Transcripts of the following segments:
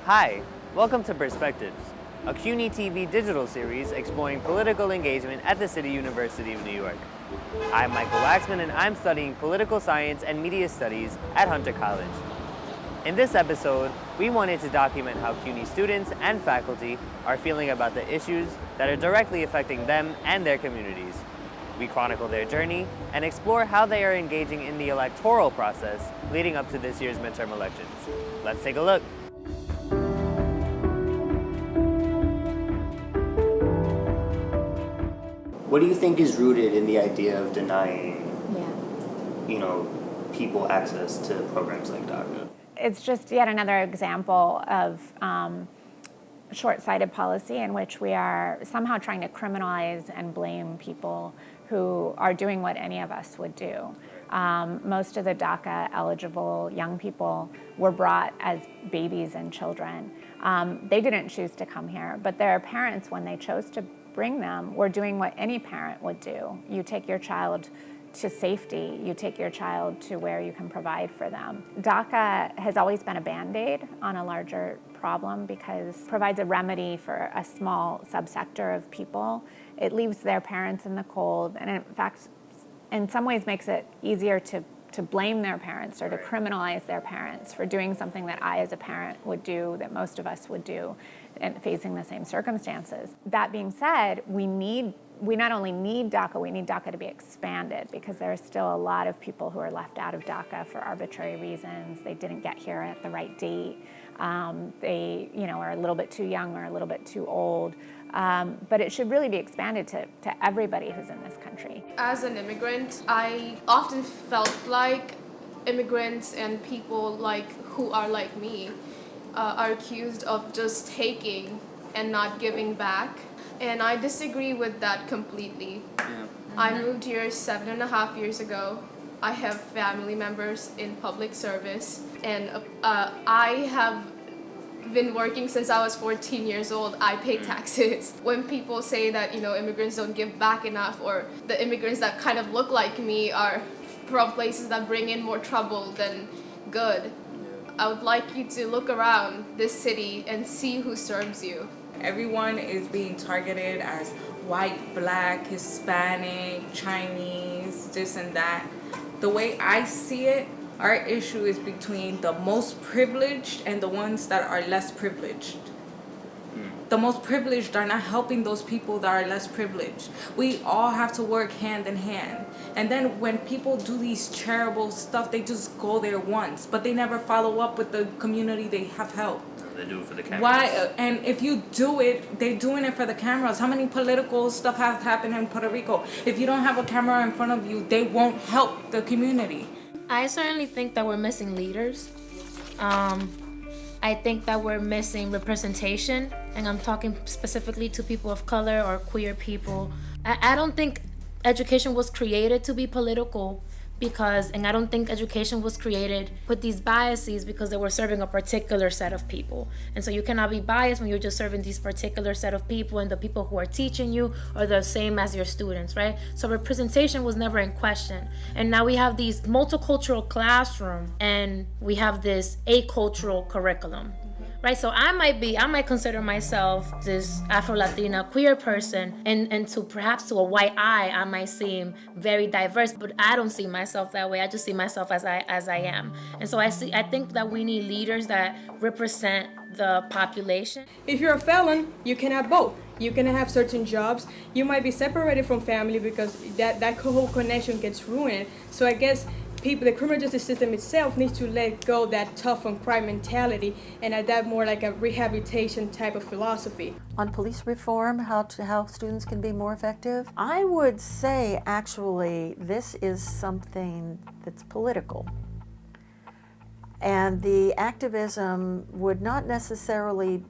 Hi, welcome to Perspectives, a CUNY TV Digital Series exploring political engagement at the City University of New York. I'm Michael Waxman and I'm studying political science and media studies at Hunter College. In this episode, we wanted to document how CUNY students and faculty are feeling about the issues that are directly affecting them and their communities. We chronicle their journey and explore how they are engaging in the electoral process leading up to this year's midterm elections. Let's take a look. What do you think is rooted in the idea of denying, people access to programs like DACA? It's just yet another example of short-sighted policy in which we are somehow trying to criminalize and blame people who are doing what any of us would do. Most of the DACA-eligible young people were brought as babies and children. They didn't choose to come here, but their parents, when they chose to bring them, were doing what any parent would do. You take your child to safety, you take your child to where you can provide for them. DACA has always been a Band-Aid on a larger problem because it provides a remedy for a small subsector of people. It leaves their parents in the cold, and in fact, in some ways makes it easier to blame their parents or to criminalize their parents for doing something that I as a parent would do, that most of us would do, and facing the same circumstances. That being said, we not only need DACA, we need DACA to be expanded because there are still a lot of people who are left out of DACA for arbitrary reasons. They didn't get here at the right date. They are a little bit too young or a little bit too old. But it should really be expanded to everybody who's in this country. As an immigrant, I often felt like immigrants and people who are like me are accused of just taking and not giving back. And I disagree with that completely. I moved here 7.5 years ago. I have family members in public service, and I have been working since I was 14 years old. I pay taxes. When people say that immigrants don't give back enough, or the immigrants that kind of look like me are from places that bring in more trouble than good, I would like you to look around this city and see who serves you. Everyone is being targeted as white, black, Hispanic, Chinese, this and that. The way I see it, our issue is between the most privileged and the ones that are less privileged. The most privileged are not helping those people that are less privileged. We all have to work hand in hand. And then when people do these charitable stuff, they just go there once, but they never follow up with the community they have helped. They do it for the cameras. Why? And if you do it, they're doing it for the cameras. How many political stuff has happened in Puerto Rico? If you don't have a camera in front of you, they won't help the community. I certainly think that we're missing leaders. I think that we're missing representation, and I'm talking specifically to people of color or queer people. I don't think education was created to be political and I don't think education was created with these biases because they were serving a particular set of people. And so you cannot be biased when you're just serving these particular set of people, and the people who are teaching you are the same as your students, right? So representation was never in question. And now we have these multicultural classroom and we have this acultural curriculum. Right, so I might consider myself this Afro-Latina queer person, and perhaps to a white eye, I might seem very diverse, but I don't see myself that way. I just see myself as I am. And so I think that we need leaders that represent the population. If you're a felon, you cannot vote. You cannot have certain jobs. You might be separated from family because that whole connection gets ruined. So I guess the criminal justice system itself needs to let go that tough on crime mentality and adapt more like a rehabilitation type of philosophy. On police reform, how students can be more effective, I would say actually this is something that's political. And the activism would not necessarily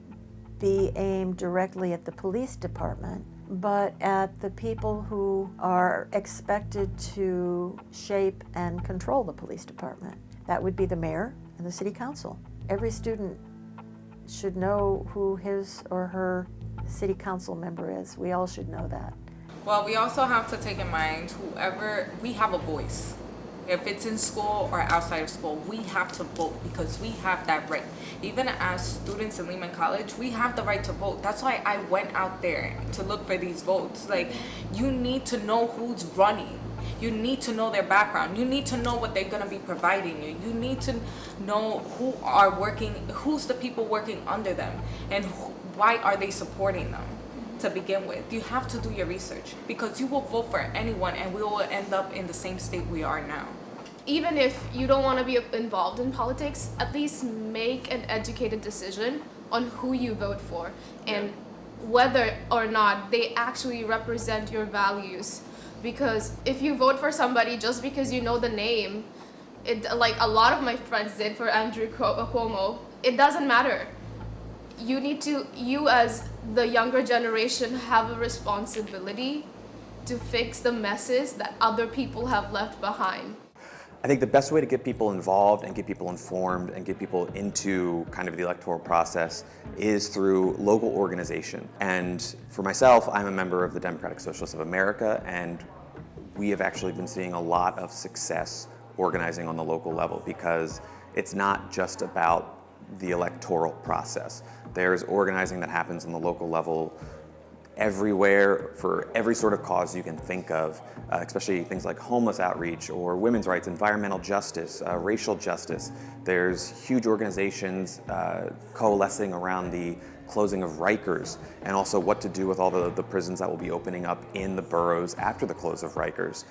be aimed directly at the police department, but at the people who are expected to shape and control the police department. That would be the mayor and the city council. Every student should know who his or her city council member is. We all should know that. Well, we also have to take in mind we have a voice. If it's in school or outside of school, we have to vote because we have that right. Even as students in Lehman College, we have the right to vote. That's why I went out there to look for these votes. Like, you need to know who's running. You need to know their background. You need to know what they're gonna be providing you. You need to know who are working, who's the people working under them, and why are they supporting them to begin with. You have to do your research because you will vote for anyone and we will end up in the same state we are now. Even if you don't want to be involved in politics, at least make an educated decision on who you vote for and whether or not they actually represent your values. Because if you vote for somebody just because you know the name, like a lot of my friends did for Andrew Cuomo, it doesn't matter. You as the younger generation have a responsibility to fix the messes that other people have left behind. I think the best way to get people involved and get people informed and get people into kind of the electoral process is through local organization. And for myself, I'm a member of the Democratic Socialists of America, and we have actually been seeing a lot of success organizing on the local level because it's not just about the electoral process. There's organizing that happens on the local level everywhere for every sort of cause you can think of, especially things like homeless outreach or women's rights, environmental justice, racial justice. There's huge organizations coalescing around the closing of Rikers and also what to do with all the prisons that will be opening up in the boroughs after the close of Rikers.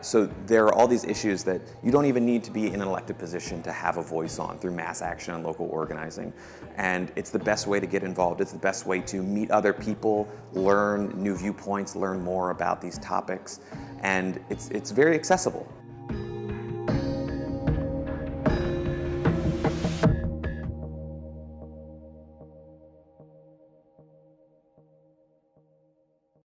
So there are all these issues that you don't even need to be in an elected position to have a voice on through mass action and local organizing. And it's the best way to get involved. It's the best way to meet other people, learn new viewpoints, learn more about these topics. And it's very accessible.